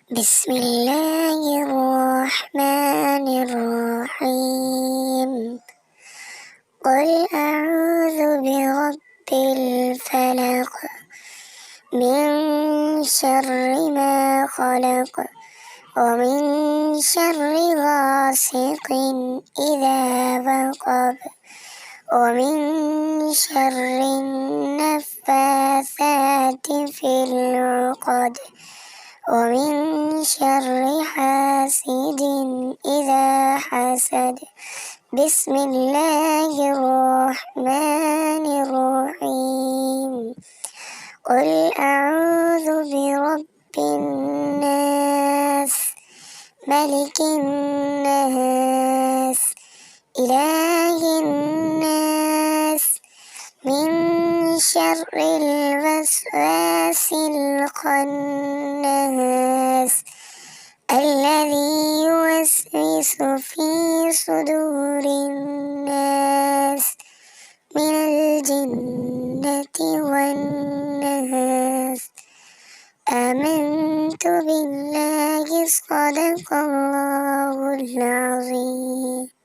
بسم الله الرحمن الرحيم. قل أعوذ برب الفلق من شر ما خلق ومن شر غاسق إذا وقب ومن شر النفاثات في العقد ومن شر حاسد إذا حسد. بسم الله الرحمن الرحيم. قل أعوذ برب الناس ملك الناس إله الناس من شر الوسواس الخناس الذي يوسوس في صدور الناس من الجنة والناس. آمنت بالله صدق الله العظيم.